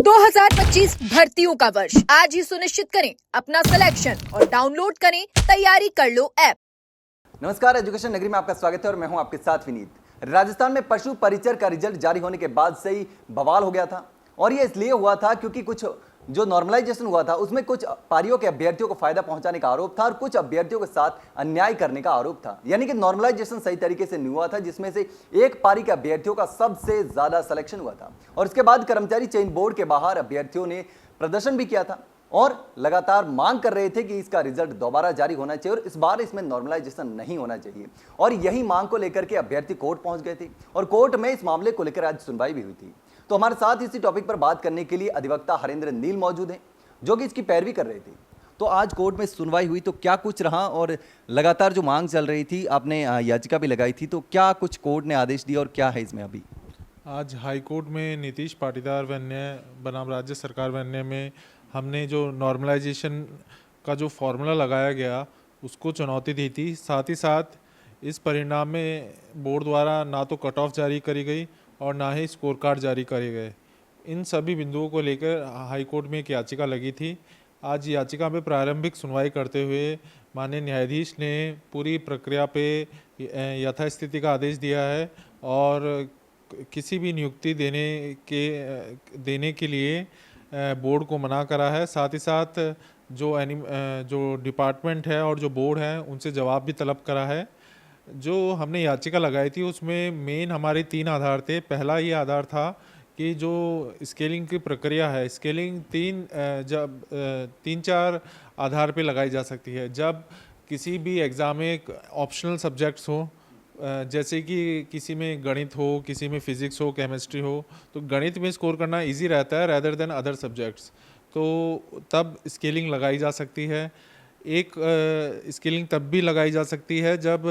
2025 भर्तियों का वर्ष आज ही सुनिश्चित करें अपना सिलेक्शन और डाउनलोड करें तैयारी कर लो ऐप। नमस्कार, एजुकेशन नगरी में आपका स्वागत है और मैं हूं आपके साथ विनीत। राजस्थान में पशु परिचर का रिजल्ट जारी होने के बाद से ही बवाल हो गया था और ये इसलिए हुआ था क्योंकि कुछ जो नॉर्मलाइजेशन हुआ था उसमें कुछ पारियों के अभ्यर्थियों को फायदा पहुंचाने का आरोप था और कुछ अभ्यर्थियों के साथ अन्याय करने का आरोप था। यानी कि नॉर्मलाइजेशन सही तरीके से नहीं हुआ था, जिसमें से एक पारी के अभ्यर्थियों का सबसे ज्यादा सिलेक्शन हुआ था और इसके बाद कर्मचारी चयन बोर्ड के बाहर अभ्यर्थियों ने प्रदर्शन भी किया था और लगातार मांग कर रहे थे कि इसका रिजल्ट दोबारा जारी होना चाहिए और इस बार इसमें नॉर्मलाइजेशन नहीं होना चाहिए। और यही मांग को लेकर के अभ्यर्थी कोर्ट पहुंच गए थे और कोर्ट में इस मामले को लेकर आज सुनवाई भी हुई थी। तो हमारे साथ इसी टॉपिक पर बात करने के लिए अधिवक्ता हरेंद्र नील मौजूद हैं, जो कि इसकी पैरवी कर रहे थे। तो आज कोर्ट में सुनवाई हुई तो क्या कुछ रहा और लगातार जो मांग चल रही थी, आपने याचिका भी लगाई थी, तो क्या कुछ कोर्ट ने आदेश दिया और क्या है इसमें अभी? आज हाई कोर्ट में नीतीश पाटीदार व अन्य बनाम राज्य सरकार व अन्य में हमने जो नॉर्मलाइजेशन का जो फॉर्मूला लगाया गया उसको चुनौती दी थी। साथ ही साथ इस परिणाम में बोर्ड द्वारा ना तो कट ऑफ जारी करी गई और ना ही स्कोर कार्ड जारी करे गए। इन सभी बिंदुओं को लेकर हाई कोर्ट में एक याचिका लगी थी। आज याचिका में प्रारंभिक सुनवाई करते हुए माननीय न्यायाधीश ने पूरी प्रक्रिया पे यथास्थिति का आदेश दिया है और किसी भी नियुक्ति देने के लिए बोर्ड को मना करा है। साथ ही साथ जो डिपार्टमेंट है और जो बोर्ड है उनसे जवाब भी तलब करा है। जो हमने याचिका लगाई थी उसमें मेन हमारे 3 आधार थे। पहला ये आधार था कि जो स्केलिंग की प्रक्रिया है, स्केलिंग 3-4 आधार पे लगाई जा सकती है। जब किसी भी एग्ज़ाम में ऑप्शनल सब्जेक्ट्स हो, जैसे कि किसी में गणित हो, किसी में फिज़िक्स हो, केमिस्ट्री हो, तो गणित में स्कोर करना इजी रहता है रैदर देन अदर सब्जेक्ट्स, तो तब स्केलिंग लगाई जा सकती है। एक स्केलिंग तब भी लगाई जा सकती है जब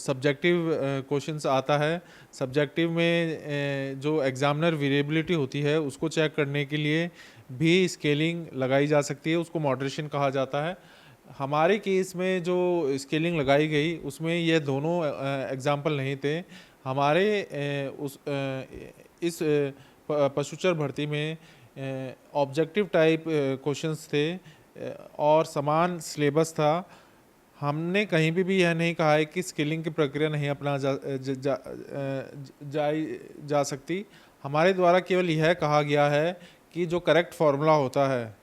सब्जेक्टिव क्वेश्चंस आता है। सब्जेक्टिव में जो एग्जामिनर वेरिएबिलिटी होती है उसको चेक करने के लिए भी स्केलिंग लगाई जा सकती है, उसको मॉडरेशन कहा जाता है। हमारे केस में जो स्केलिंग लगाई गई उसमें ये दोनों एग्जाम्पल नहीं थे। हमारे इस पशुचर भर्ती में ऑब्जेक्टिव टाइप क्वेश्चंस थे और समान सिलेबस था। हमने कहीं भी यह नहीं कहा है कि स्किलिंग की प्रक्रिया नहीं अपना जा सकती। हमारे द्वारा केवल यह कहा गया है कि जो करेक्ट फार्मूला होता है,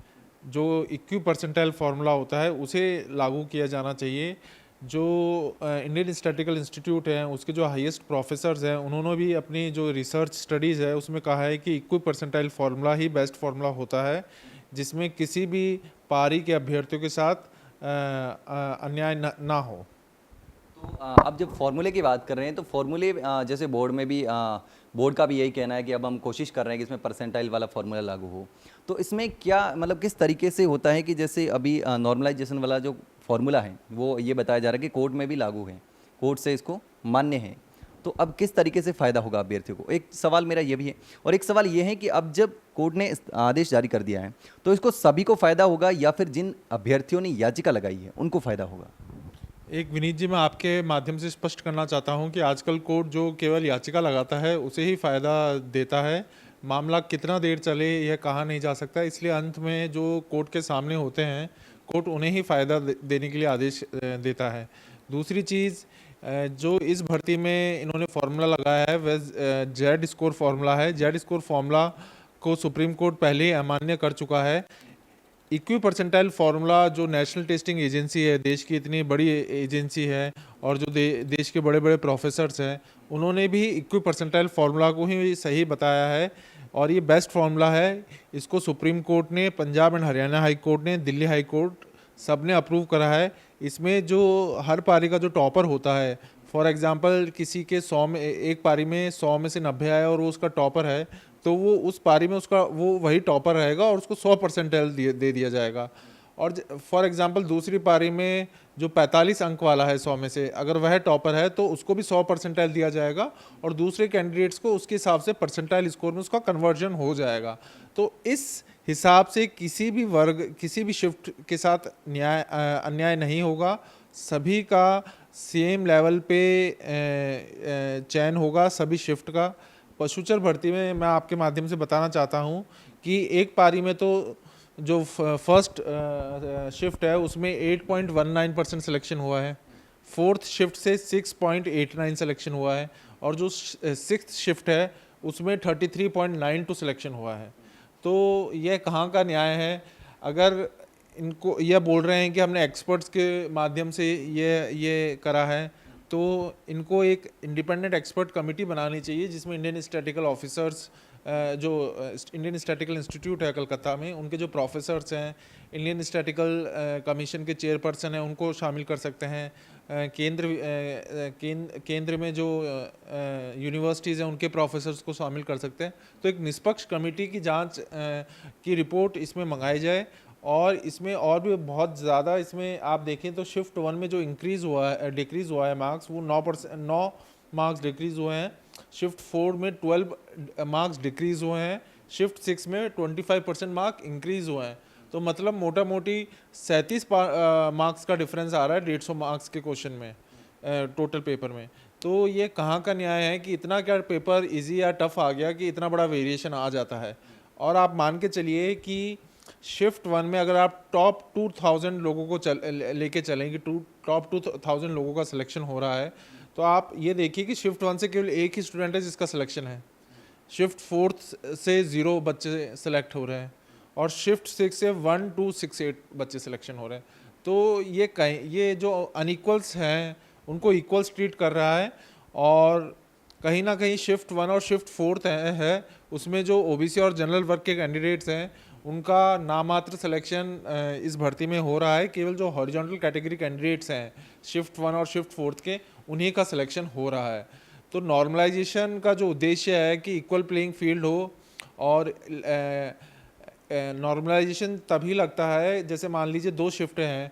जो इक्वी परसेंटाइल फार्मूला होता है, उसे लागू किया जाना चाहिए। जो इंडियन स्टैटिस्टिकल इंस्टीट्यूट है उसके जो हाईएस्ट प्रोफेसर्स हैं उन्होंने भी अपनी जो रिसर्च स्टडीज़ है उसमें कहा है कि इक्वी परसेंटाइल फार्मूला ही बेस्ट फार्मूला होता है, जिसमें किसी भी पारी के अभ्यर्थियों के साथ अन्याय ना हो। तो अब जब फॉर्मूले की बात कर रहे हैं तो फॉर्मूले जैसे बोर्ड में भी बोर्ड का भी यही कहना है कि अब हम कोशिश कर रहे हैं कि इसमें परसेंटाइल वाला फॉर्मूला लागू हो। तो इसमें क्या मतलब किस तरीके से होता है कि जैसे अभी नॉर्मलाइजेशन वाला जो फॉर्मूला है वो ये बताया जा रहा है कि कोर्ट में भी लागू है, कोर्ट से इसको मान्य है, तो अब किस तरीके से फ़ायदा होगा अभ्यर्थियों को? एक सवाल मेरा ये भी है और एक सवाल ये है कि अब जब कोर्ट ने आदेश जारी कर दिया है तो इसको सभी को फ़ायदा होगा या फिर जिन अभ्यर्थियों ने याचिका लगाई है उनको फ़ायदा होगा? एक विनीत जी, मैं आपके माध्यम से स्पष्ट करना चाहता हूं कि आजकल कोर्ट जो केवल याचिका लगाता है उसे ही फ़ायदा देता है। मामला कितना देर चले यह कहा नहीं जा सकता, इसलिए अंत में जो कोर्ट के सामने होते हैं कोर्ट उन्हें ही फ़ायदा देने के लिए आदेश देता है। दूसरी चीज़, जो इस भर्ती में इन्होंने फार्मूला लगाया है वह जेड स्कोर फार्मूला है। जेड स्कोर फार्मूला को सुप्रीम कोर्ट पहले ही अमान्य कर चुका है। इक्वी परसेंटाइल फार्मूला जो नेशनल टेस्टिंग एजेंसी है, देश की इतनी बड़ी एजेंसी है और जो देश के बड़े बड़े प्रोफेसर्स हैं उन्होंने भी इक्वी परसेंटाइल फार्मूला को ही सही बताया है और ये बेस्ट फार्मूला है। इसको सुप्रीम कोर्ट ने, Punjab and Haryana high court ने, दिल्ली हाई कोर्ट सब ने अप्रूव करा है। इसमें जो हर पारी का जो टॉपर होता है, फॉर एग्जांपल किसी के 100 में एक पारी में 100 में से 90 आया और वो उसका टॉपर है, तो वो उस पारी में उसका वो वही टॉपर रहेगा और उसको 100 परसेंटाइल दे दिया जाएगा। और फॉर एग्जांपल दूसरी पारी में जो 45 अंक वाला है 100 में से, अगर वह टॉपर है तो उसको भी 100 परसेंटाइल दिया जाएगा और दूसरे कैंडिडेट्स को उसके हिसाब से परसेंटाइल स्कोर में उसका कन्वर्जन हो जाएगा। तो इस हिसाब से किसी भी वर्ग, किसी भी शिफ्ट के साथ अन्याय नहीं होगा। सभी का सेम लेवल पे चयन होगा, सभी शिफ्ट का। पशुचर भर्ती में मैं आपके माध्यम से बताना चाहता हूँ कि एक पारी में तो जो फर्स्ट शिफ्ट है उसमें 8.19% सिलेक्शन हुआ है, फोर्थ शिफ्ट से 6.89 सिलेक्शन हुआ है, और जो सिक्स्थ शिफ्ट है उसमें 33.92 सिलेक्शन हुआ है। तो यह कहाँ का न्याय है? अगर इनको यह बोल रहे हैं कि हमने एक्सपर्ट्स के माध्यम से ये करा है, तो इनको एक इंडिपेंडेंट एक्सपर्ट कमेटी बनानी चाहिए जिसमें इंडियन स्टैटिकल ऑफिसर्स, जो इंडियन स्टैटिकल इंस्टीट्यूट है कलकत्ता में, उनके जो प्रोफेसर्स हैं, इंडियन स्टैटिकल कमीशन के चेयरपर्सन हैं, उनको शामिल कर सकते हैं। केंद्र में जो यूनिवर्सिटीज़ हैं उनके प्रोफेसर्स को शामिल कर सकते हैं। तो एक निष्पक्ष कमेटी की जांच की रिपोर्ट इसमें मंगाई जाए। और इसमें और भी बहुत ज़्यादा, इसमें आप देखें तो शिफ्ट 1 में जो डिक्रीज़ हुआ है मार्क्स, वो 9 मार्क्स डिक्रीज़ हुए हैं। शिफ्ट 4 में 12 मार्क्स डिक्रीज़ हुए हैं। शिफ्ट 6 में 25% मार्क इंक्रीज़ हुए हैं। तो मतलब मोटा मोटी 37 मार्क्स का डिफरेंस आ रहा है 150 मार्क्स के क्वेश्चन में, टोटल पेपर में। तो ये कहाँ का न्याय है कि इतना क्या पेपर इजी या टफ आ गया कि इतना बड़ा वेरिएशन आ जाता है। और आप मान के चलिए कि शिफ्ट 1 में अगर आप टॉप 2000 लोगों को लेके चलेंगे, टॉप 2000 लोगों का सिलेक्शन हो रहा है, तो आप ये देखिए कि शिफ्ट 1 से केवल एक ही स्टूडेंट है जिसका सिलेक्शन है। शिफ्ट 4 से 0 बच्चे सेलेक्ट हो रहे हैं, और शिफ्ट 6 से 1 to 6 बच्चे सिलेक्शन हो रहे हैं। तो ये जो अनइक्वल्स हैं उनको इक्वल्स ट्रीट कर रहा है। और कहीं ना कहीं शिफ्ट 1 और शिफ्ट 4 है उसमें जो ओबीसी और जनरल वर्ग के कैंडिडेट्स हैं उनका नामात्र सिलेक्शन इस भर्ती में हो रहा है। केवल जो हॉरिजॉन्टल कैटेगरी कैंडिडेट्स हैं शिफ्ट 1 और शिफ्ट 4 के, उन्हीं का सिलेक्शन हो रहा है। तो नॉर्मलाइजेशन का जो उद्देश्य है कि इक्वल प्लेइंग फील्ड हो, और नॉर्मलाइजेशन तभी लगता है जैसे मान लीजिए 2 शिफ्टें हैं,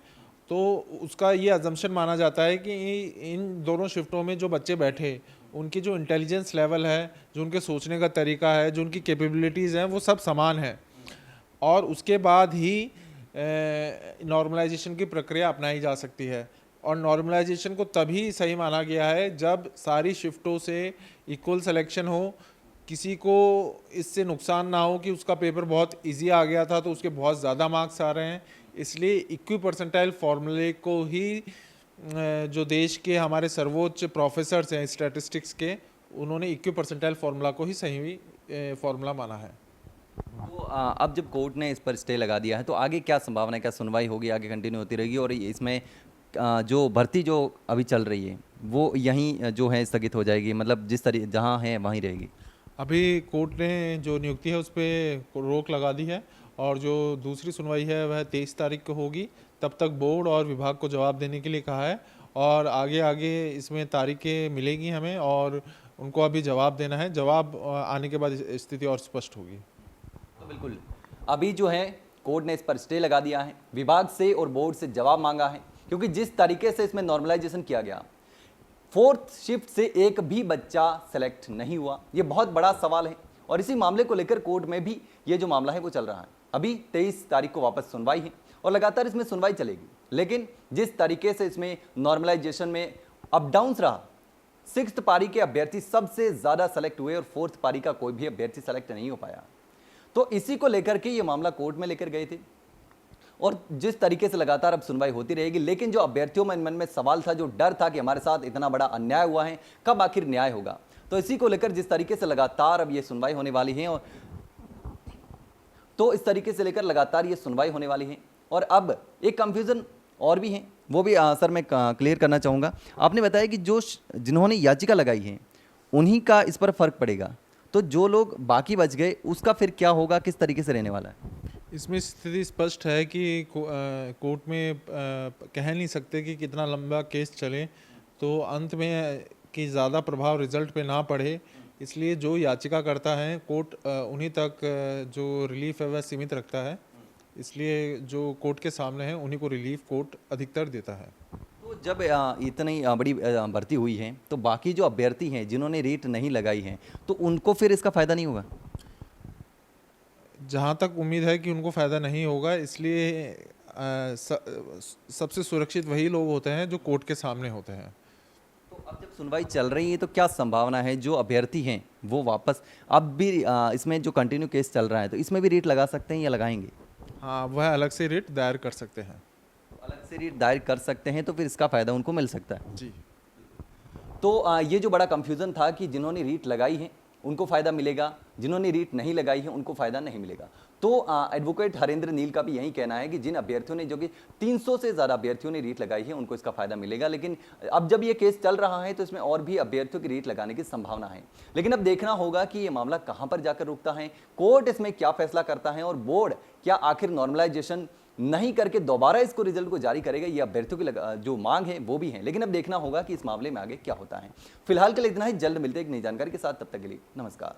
तो उसका ये अजम्पशन माना जाता है कि इन दोनों शिफ्टों में जो बच्चे बैठे उनकी जो इंटेलिजेंस लेवल है, जो उनके सोचने का तरीका है, जो उनकी कैपेबिलिटीज़ हैं, वो सब समान है। और उसके बाद ही नॉर्मलाइजेशन की प्रक्रिया अपनाई जा सकती है। और नॉर्मलाइजेशन को तभी सही माना गया है जब सारी शिफ्टों से इक्वल सिलेक्शन हो, किसी को इससे नुकसान ना हो कि उसका पेपर बहुत इजी आ गया था तो उसके बहुत ज़्यादा मार्क्स आ रहे हैं। इसलिए इक्वी परसेंटाइल फार्मूले को ही जो देश के हमारे सर्वोच्च प्रोफेसर्स हैं स्टैटिस्टिक्स के, उन्होंने इक्वी परसेंटाइल फार्मूला को ही सही फार्मूला माना है। तो अब जब कोर्ट ने इस पर स्टे लगा दिया है तो आगे क्या संभावना है, क्या सुनवाई होगी, आगे कंटिन्यू होती रहेगी? और इसमें जो भर्ती जो अभी चल रही है वो यहीं जो है स्थगित हो जाएगी, मतलब जिस तरह जहाँ है वहीं रहेगी? अभी कोर्ट ने जो नियुक्ति है उस पर रोक लगा दी है, और जो दूसरी सुनवाई है वह 23 तारीख को होगी। तब तक बोर्ड और विभाग को जवाब देने के लिए कहा है, और आगे आगे इसमें तारीखें मिलेगी हमें, और उनको अभी जवाब देना है। जवाब आने के बाद स्थिति और स्पष्ट होगी। तो बिल्कुल अभी जो है कोर्ट ने इस पर स्टे लगा दिया है, विभाग से और बोर्ड से जवाब मांगा है, क्योंकि जिस तरीके से इसमें नॉर्मलाइजेशन किया गया, 4th शिफ्ट से एक भी बच्चा सेलेक्ट नहीं हुआ, ये बहुत बड़ा सवाल है। और इसी मामले को लेकर कोर्ट में भी ये जो मामला है वो चल रहा है। अभी 23 तारीख को वापस सुनवाई है और लगातार इसमें सुनवाई चलेगी। लेकिन जिस तरीके से इसमें नॉर्मलाइजेशन में अप डाउन्स रहा, 6th पारी के अभ्यर्थी सबसे ज़्यादा सेलेक्ट हुए और 4th पारी का कोई भी अभ्यर्थी सेलेक्ट नहीं हो पाया। तो इसी को लेकर के ये मामला कोर्ट में लेकर गए थे, और जिस तरीके से लगातार अब सुनवाई होती रहेगी। लेकिन जो अभ्यर्थियों में मन में सवाल था, जो डर था कि हमारे साथ इतना बड़ा अन्याय हुआ है, कब आखिर न्याय होगा, तो इसी को लेकर जिस तरीके से लगातार अब ये सुनवाई होने वाली है, और तो इस तरीके से लेकर लगातार ये सुनवाई होने वाली है। और अब एक कंफ्यूजन और भी है, वो भी सर मैं क्लियर करना चाहूँगा। आपने बताया कि जो जिन्होंने याचिका लगाई है उन्हीं का इस पर फर्क पड़ेगा, तो जो लोग बाकी बच गए उसका फिर क्या होगा, किस तरीके से रहने वाला है? इसमें स्थिति स्पष्ट है कि कोर्ट में कह नहीं सकते कि कितना लंबा केस चले, तो अंत में कि ज़्यादा प्रभाव रिजल्ट पे ना पड़े, इसलिए जो याचिका करता है कोर्ट उन्हीं तक जो रिलीफ है वह सीमित रखता है। इसलिए जो कोर्ट के सामने है उन्हीं को रिलीफ कोर्ट अधिकतर देता है। तो जब इतनी बड़ी भर्ती हुई है तो बाकी जो अभ्यर्थी हैं जिन्होंने रेट नहीं लगाई है, तो उनको फिर इसका फ़ायदा नहीं होगा? जहाँ तक उम्मीद है कि उनको फ़ायदा नहीं होगा, इसलिए सबसे सुरक्षित वही लोग होते हैं जो कोर्ट के सामने होते हैं। तो अब जब सुनवाई चल रही है तो क्या संभावना है जो अभ्यर्थी हैं वो वापस अब भी इसमें जो कंटिन्यू केस चल रहा है तो इसमें भी रेट लगा सकते हैं या लगाएंगे? हाँ, वह अलग से रेट दायर कर सकते हैं। अलग से रेट दायर कर सकते हैं तो फिर इसका फ़ायदा उनको मिल सकता है। जी। तो ये जो बड़ा कंफ्यूजन था कि जिन्होंने रीट लगाई है उनको फ़ायदा मिलेगा, जिन्होंने रीट नहीं लगाई है उनको फ़ायदा नहीं मिलेगा। तो एडवोकेट हरेंद्र नील का भी यही कहना है कि जिन अभ्यर्थियों ने, जो कि 300 से ज़्यादा अभ्यर्थियों ने रीट लगाई है, उनको इसका फ़ायदा मिलेगा। लेकिन अब जब ये केस चल रहा है तो इसमें और भी अभ्यर्थियों की रीट लगाने की संभावना है। लेकिन अब देखना होगा कि ये मामला कहाँ पर जाकर रुकता है, कोर्ट इसमें क्या फैसला करता है और बोर्ड क्या आखिर नॉर्मलाइजेशन नहीं करके दोबारा इसको रिजल्ट को जारी करेगा। ये अभ्यर्थियों की जो मांग है वो भी है, लेकिन अब देखना होगा कि इस मामले में आगे क्या होता है। फिलहाल के लिए इतना ही, जल्द मिलते हैं एक नई जानकारी के साथ, तब तक के लिए नमस्कार।